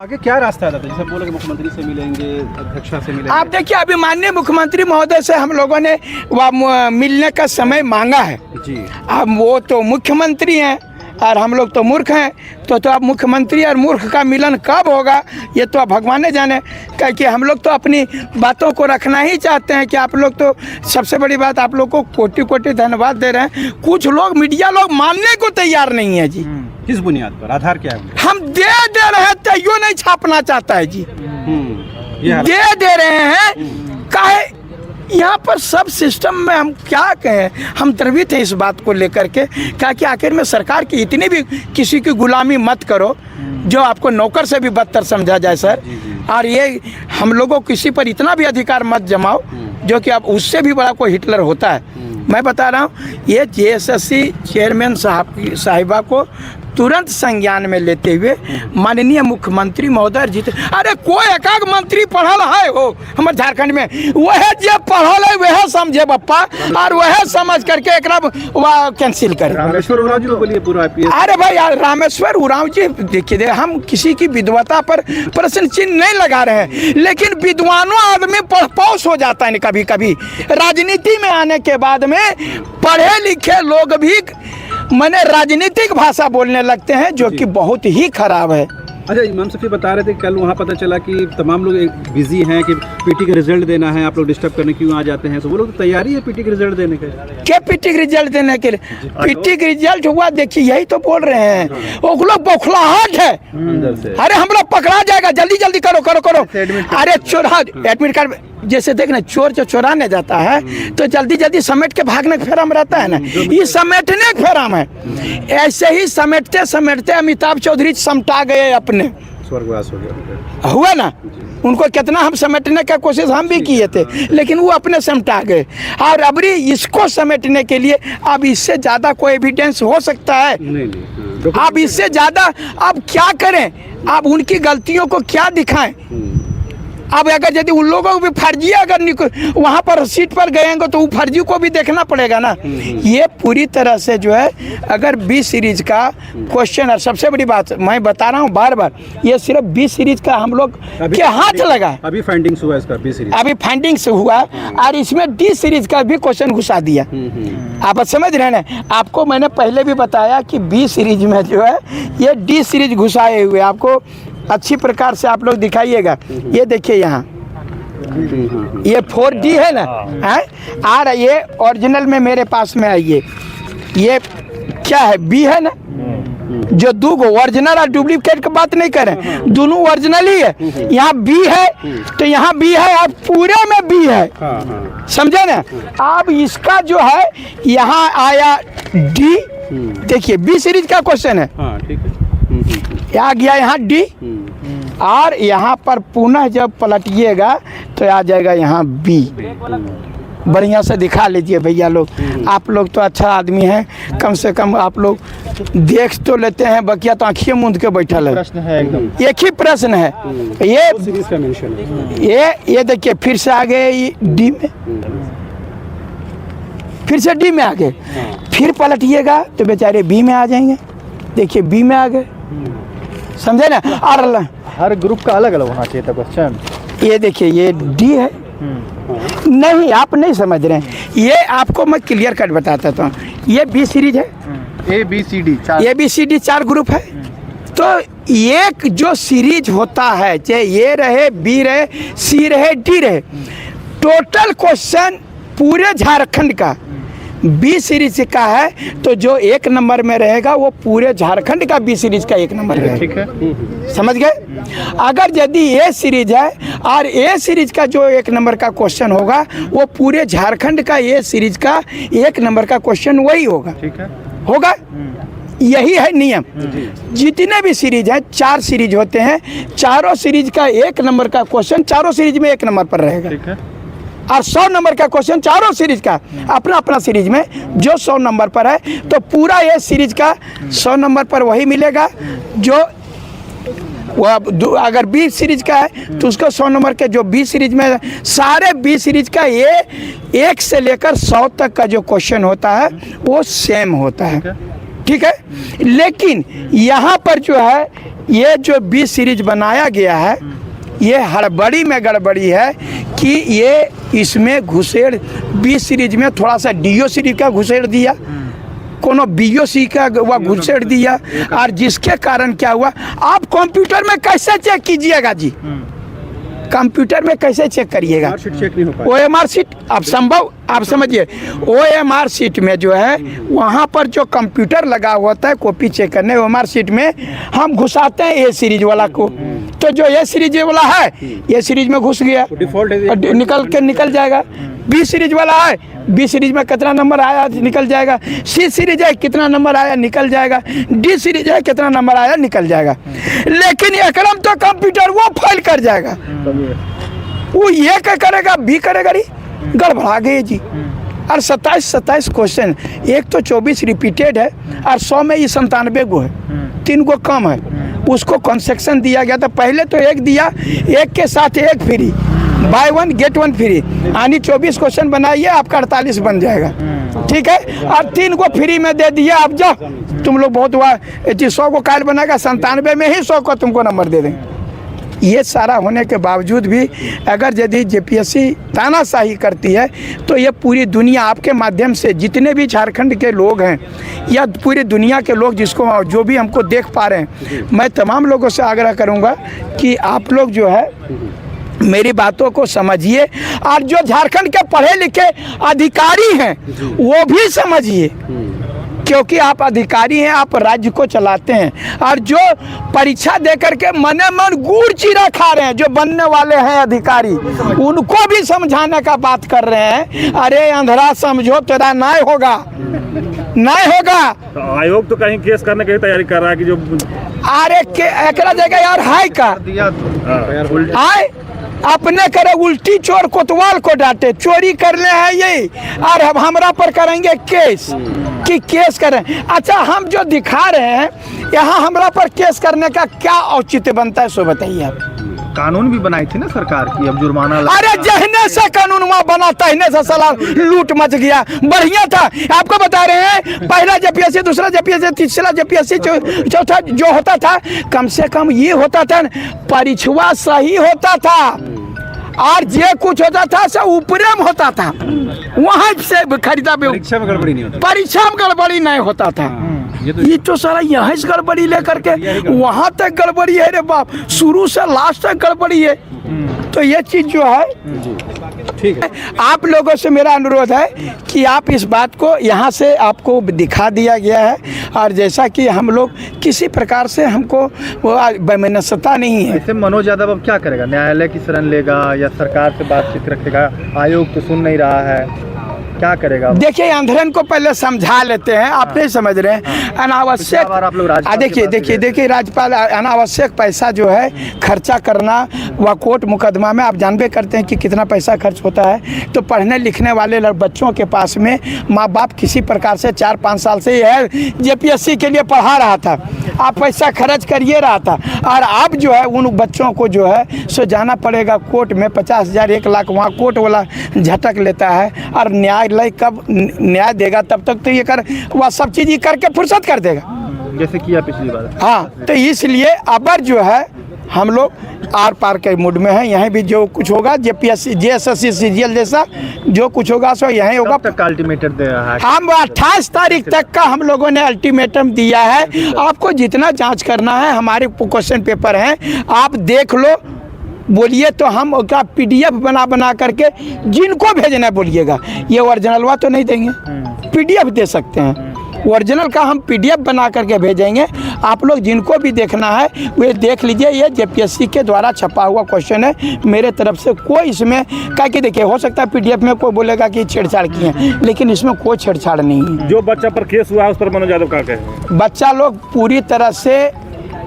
आगे क्या रास्ता है? जैसे बोले कि मुख्यमंत्री से मिलेंगे, अध्यक्षा से मिलेंगे। आप देखिए, अभी माननीय मुख्यमंत्री महोदय से हम लोगों ने मिलने का समय मांगा है जी। अब वो तो मुख्यमंत्री हैं और हम लोग तो मूर्ख हैं, तो अब मुख्यमंत्री और मूर्ख का मिलन कब होगा ये तो अब भगवान ने जाने। क्योंकि हम लोग तो अपनी बातों को रखना ही चाहते हैं कि आप लोग तो, सबसे बड़ी बात आप लोग को कोटि कोटि धन्यवाद दे रहे हैं। कुछ लोग मीडिया लोग मानने को तैयार नहीं है जी। किस बुनियाद पर? आधार क्या है? हम दे रहे हैं तो यो नहीं छापना चाहता है जी। ये दे रहे हैं काहे? यहाँ पर सब सिस्टम में हम क्या कहें, हम द्रवित हैं इस बात को लेकर के। क्या कि आखिर में सरकार की इतनी भी किसी की गुलामी मत करो जो आपको नौकर से भी बदतर समझा जाए सर। और ये हम लोगों को किसी पर इतना भी अधिकार मत जमाओ जो कि अब उससे भी बड़ा कोई हिटलर होता है। मैं बता रहा हूँ, ये जेएसएससी चेयरमैन साहिबा को तुरंत संज्ञान में लेते हुए माननीय मुख्यमंत्री महोदय जीते। अरे कोई एकाक मंत्री पढ़ल है हो हमारे झारखंड में, वह जो पढ़ल है वह समझे बप्पा, और वह समझ करके एक कैंसिल करे। रामेश्वर उरांव जी को बोलिए पूरा IPS। अरे भाई यार, रामेश्वर उरांव जी देखिए, हम किसी की विद्वता पर प्रश्न चिन्ह नहीं लगा रहे हैं, लेकिन विद्वानों आदमी पढ़पौस हो जाता है कभी कभी। राजनीति में आने के बाद में पढ़े लिखे लोग भी मैंने राजनीतिक भाषा बोलने लगते हैं, जो कि बहुत ही खराब है। अच्छा, इमाम सफ़ी बता रहे थे कल वहाँ पता चला कि तमाम लोग बिजी हैं कि पीटी का रिजल्ट देना है, आप लोग डिस्टर्ब करने क्यों आ जाते हैं? तो वो लोग तैयारी है पीटी का रिजल्ट देने के? क्या पीटी का रिजल्ट देने के लिए? पीटी का रिजल्ट हुआ, देखिए यही तो बोल रहे हैं, वो लोग बौखलाहट है अंदर से। अरे हम लोग पकड़ा जाएगा, जल्दी जल्दी करो करो करो। अरे चोरा एडमिट कार्ड, जैसे देखना चोर जो चोराने जाता है तो जल्दी जल्दी समेट के भागने का फेरा में रहता है ना, ये समेटने का फेरा में। ऐसे ही समेटते समेटते अमिताभ चौधरी समटा गए, अपने स्वर्गवास हो गया हुआ ना। उनको कितना हम समेटने का कोशिश हम भी किए थे, लेकिन वो अपने समटा गए। और अबरी इसको समेटने के लिए अब इससे ज्यादा कोई एविडेंस हो सकता है? नहीं। अब इससे ज्यादा अब क्या करें? अब उनकी गलतियों को क्या दिखाएं? अब अगर यदि उन लोगों को भी फर्जी अगर वहाँ पर सीट पर गएंगे तो वो फर्जी को भी देखना पड़ेगा ना। ये पूरी तरह से जो है, अगर बी सीरीज का क्वेश्चन, और सबसे बड़ी बात मैं बता रहा हूँ बार बार, ये सिर्फ बी सीरीज का हम लोग के हाथ लगा। अभी फाइंडिंग्स हुआ इसका बी सीरीज, अभी फाइंडिंग्स हुआ और इसमें डी सीरीज का भी क्वेश्चन घुसा दिया। आप समझ रहे हैं ना? आपको मैंने पहले भी बताया कि बी सीरीज में जो है ये डी सीरीज घुसाए हुए, आपको अच्छी प्रकार से आप लोग दिखाइएगा। ये देखिए यहाँ ये 4D है ना, आ रहा ये ओरिजिनल में मेरे पास में आइए। ये क्या है? बी है ना, जो दो गो ओरिजिनल और डुप्लीकेट की बात नहीं करें, दोनों ओरिजिनल ही है। यहाँ बी है तो यहाँ बी है, और पूरे में बी है, समझे ना। अब इसका जो है यहाँ आया डी, देखिए बी सीरीज का क्वेश्चन है, आ गया यहाँ डी, और यहाँ पर पुनः जब पलटिएगा तो आ जाएगा यहाँ बी। बढ़िया से दिखा लीजिए भैया लोग, आप लोग तो अच्छा आदमी हैं, कम से कम आप लोग देख तो लेते हैं, बकिया तो आँखियों मूंद के बैठल है। प्रश्न है एकदम एक ही प्रश्न है। ये सीरीज का मेंशन है। ये देखिए फिर से आ गए डी में, फिर से डी में आ गए, फिर पलटिएगा तो बेचारे बी में आ जाएंगे। देखिए बी में आ गए, समझे ना। और हर ग्रुप का अलग अलग होना चाहिए था क्वेश्चन। ये देखिए ये डी है, नहीं आप नहीं समझ रहे हैं, ये आपको मैं क्लियर कट बताता था। ये बी सीरीज है, ABCD A B C D 4 group है। तो एक जो सीरीज होता है, चाहे ये रहे, बी रहे, सी रहे, डी रहे, टोटल क्वेश्चन पूरे झारखंड का बी सीरीज का है, तो जो 1 नंबर में रहेगा वो पूरे झारखंड का बी सीरीज का 1 नंबर रहेगा। ठीक है, समझ गए। अगर यदि ए सीरीज है और ए सीरीज का जो 1 नंबर का क्वेश्चन होगा वो पूरे झारखंड का ए सीरीज का 1 नंबर का क्वेश्चन वही होगा। ठीक है, होगा, यही है नियम। जितने भी सीरीज हैं, 4 सीरीज होते हैं, चारों सीरीज का 1 नंबर का क्वेश्चन चारों सीरीज में 1 नंबर पर रहेगा। ठीक है, और 100 नंबर का क्वेश्चन चारों सीरीज का अपना अपना सीरीज में जो 100 नंबर पर है, तो पूरा ये सीरीज का 100 नंबर पर वही मिलेगा। जो अगर बी सीरीज का है तो उसको 100 नंबर के, जो बी सीरीज में सारे बी सीरीज का ये 1 से लेकर 100 तक का जो क्वेश्चन होता है वो सेम होता है। ठीक है, लेकिन यहाँ पर जो है ये जो बी सीरीज बनाया गया है ये हड़बड़ी में गड़बड़ी है कि ये इसमें घुसेड़ बी सीरीज में थोड़ा सा डीओ सीरीज का घुसेड़ दिया, कोनो बीओसी का वह घुसेड़ दिया, और जिसके कारण क्या हुआ, आप कंप्यूटर में कैसे चेक कीजिएगा जी, कंप्यूटर में कैसे चेक करिएगा, चेक नहीं हो पाया। OMR सीट अब संभव, आप समझिए OMR सीट में जो है वहाँ पर जो कंप्यूटर लगा होता है कॉपी चेक करने, OMR सीट में हम घुसाते हैं ए सीरीज वाला को, तो जो ए सीरीज वाला है ये सीरीज में घुस गया, डिफॉल्ट निकल जाएगा। बी सीरीज वाला है, बी सीरीज में कितना नंबर आया निकल जाएगा, सी सीरीज है कितना नंबर आया निकल जाएगा, डी सीरीज है कितना नंबर आया निकल जाएगा। लेकिन एकदम तो कंप्यूटर वो फाइल कर जाएगा, वो ये क्या करेगा, बी करेगा, री गड़बड़ा गई जी। और 27 क्वेश्चन, एक तो 24 रिपीटेड है और 100 में ये 97 गो है, 3 गो कम है, उसको कंसेक्शन दिया गया था। पहले तो एक दिया, एक के साथ एक फ्री, बाय 1 गेट 1 फ्री, यानी 24 क्वेश्चन बनाइए आपका 48 बन जाएगा, ठीक है। और 3 को फ्री में दे दिया, अब जाओ तुम लोग बहुत हुआ, 100 को काल बनाएगा, 97 में ही 100 को तुमको नंबर दे देंगे। ये सारा होने के बावजूद भी अगर यदि जेपीएससी तानाशाही करती है तो ये पूरी दुनिया आपके माध्यम से, जितने भी झारखंड के लोग हैं या पूरी दुनिया के लोग जिसको जो भी हमको देख पा रहे हैं, मैं तमाम लोगों से आग्रह करूँगा कि आप लोग जो है मेरी बातों को समझिए, और जो झारखंड के पढ़े लिखे अधिकारी हैं वो भी समझिए, क्योंकि आप अधिकारी हैं, आप राज्य को चलाते हैं। और जो परीक्षा देकर के मने मन गुड़ चीरा खा रहे हैं, जो बनने वाले हैं अधिकारी, उनको भी समझाने का बात कर रहे हैं, अरे अंधरा समझो तेरा न्याय होगा, न्याय होगा। तो आयोग तो कहीं केस करने की तैयारी कर रहा है कि जो अरे एक जगह यार हाय का आए अपने करे उल्टी चोर कोतवाल को डांटे, चोरी करने हैं ये, और अब हमरा पर करेंगे केस कि केस करें। अच्छा, हम जो दिखा रहे हैं यहाँ हमरा पर केस करने का क्या औचित्य बनता है, सो बताइए आप। कानून भी बनाई थी ना सरकार की, अब जुर्माना अरे जहने से कानून वहाँ बना तहने से साला लूट मच गया, बढ़िया था। आपको बता रहे हैं पहला जेपीएससी, दूसरा जेपीएससी, तीसरा जेपीएससी, चौथा जो होता था, कम से कम ये होता था परीक्षा सही होता था, और जे कुछ होता था सब ऊपरे में होता था, वहाँ से खरीदा परीक्षा में गड़बड़ी नहीं होती, परीक्षा में गड़बड़ी नहीं होता था। ये तो सारा यहाँ से गड़बड़ी लेकर के वहाँ तक गड़बड़ी है रे बाप, शुरू से लास्ट तक गड़बड़ी है। तो ये चीज जो है, ठीक है। आप लोगों से मेरा अनुरोध है कि आप इस बात को यहाँ से आपको दिखा दिया गया है, और जैसा कि हम लोग किसी प्रकार से हमको बेमनसता नहीं है। ऐसे मनोज यादव अब क्या करेगा, न्यायालय की शरण लेगा या सरकार से बातचीत रखेगा, आयोग तो सुन नहीं रहा है, क्या करेगा? देखिए अंधरन को पहले समझा लेते हैं, आप नहीं समझ रहे हैं। अनावश्यक आप लोग देखिए राज्यपाल अनावश्यक पैसा जो है खर्चा करना, वह कोर्ट मुकदमा में आप जानबे करते हैं कि कितना पैसा खर्च होता है। तो पढ़ने लिखने वाले बच्चों के पास में माँ बाप किसी प्रकार से 4-5 साल से यह जेपीएससी के लिए पढ़ा रहा था, आप पैसा खर्च करिए रहा था, और अब जो है उन बच्चों को जो है सो जाना पड़ेगा कोर्ट में, 50,000 1 लाख वहाँ कोर्ट वाला झटक लेता है, और न्यायालय कब न्याय देगा तब तक तो ये कर वह सब चीज़ करके फुर्सत कर देगा, जैसे किया पिछली बार। हाँ, तो इसलिए अबर जो है हम लोग आर पार के मूड में हैं। यहाँ भी जो कुछ होगा जेपीएससी जेएसएससी सीजीएल जैसा जो कुछ होगा सो यहीं होगा। तक का अल्टीमेटम दे रहा है, हम 28 तारीख तक का हम लोगों ने अल्टीमेटम दिया है। आपको जितना जांच करना है, हमारे क्वेश्चन पेपर हैं, आप देख लो, बोलिए तो हम उसका पीडीएफ बना करके जिनको भेजना है बोलिएगा। ये ओरिजिनलवा तो नहीं देंगे, पीडीएफ दे सकते हैं, ओरिजिनल का हम पीडीएफ बना करके भेजेंगे। आप लोग जिनको भी देखना है वे देख लीजिए। ये जेपीएससी के द्वारा छपा हुआ क्वेश्चन है, मेरे तरफ से कोई इसमें क्या कि देखिए हो सकता है पीडीएफ में कोई बोलेगा कि छेड़छाड़ की है, लेकिन इसमें कोई छेड़छाड़ नहीं है। जो बच्चा पर केस हुआ है उस पर मनोज यादव क्या कहे? बच्चा लोग पूरी तरह से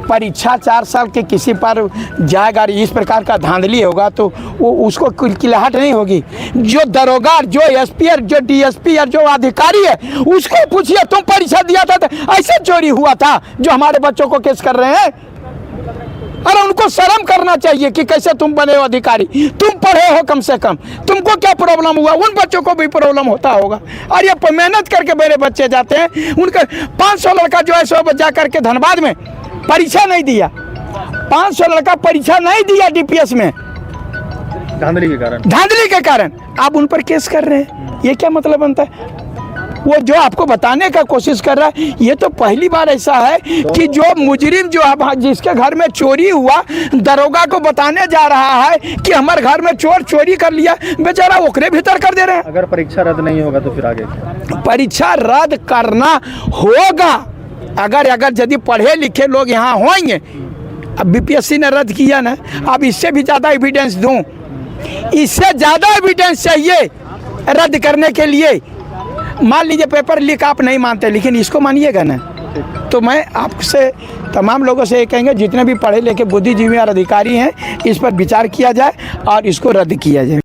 परीक्षा 4 साल के किसी पर जाएगा, इस प्रकार का धांधली होगा तो वो उसको किलकिलाहट नहीं होगी। जो दरोगा, जो एसपी, जो डीएसपी, जो अधिकारी है उसको पूछिए, तुम परीक्षा दिया था तो ऐसे चोरी हुआ था जो हमारे बच्चों को केस कर रहे हैं। अरे उनको शर्म करना चाहिए कि कैसे तुम बने हो अधिकारी, तुम पढ़े हो कम से कम, तुमको क्या प्रॉब्लम हुआ, उन बच्चों को भी प्रॉब्लम होता होगा। और ये मेहनत करके मेरे बच्चे जाते हैं, उनका 500 लड़का जो है सो जा करके धनबाद में परीक्षा नहीं दिया, 500 लड़का परीक्षा नहीं दिया डीपीएस में धांधली के कारण। धांधली के कारण, आप उन पर केस कर रहे हैं, ये क्या मतलब बनता है? वो जो आपको बताने का कोशिश कर रहा है, ये तो पहली बार ऐसा है कि जो मुजरिम जो अब जिसके घर में चोरी हुआ, दरोगा को बताने जा रहा है कि हमारे घर में चोर चोरी कर लिया, बेचारा ओकरे भीतर कर दे रहे हैं। अगर परीक्षा रद्द नहीं होगा तो फिर आगे क्या? परीक्षा रद्द करना होगा। अगर यदि पढ़े लिखे लोग यहाँ होंगे, अब बीपीएससी ने रद्द किया ना, अब इससे भी ज़्यादा एविडेंस दूं, इससे ज़्यादा एविडेंस चाहिए रद्द करने के लिए। मान लीजिए पेपर लीक आप नहीं मानते, लेकिन इसको मानिएगा ना, तो मैं आपसे तमाम लोगों से ये कहेंगे जितने भी पढ़े लिखे बुद्धिजीवी और अधिकारी हैं, इस पर विचार किया जाए और इसको रद्द किया जाए।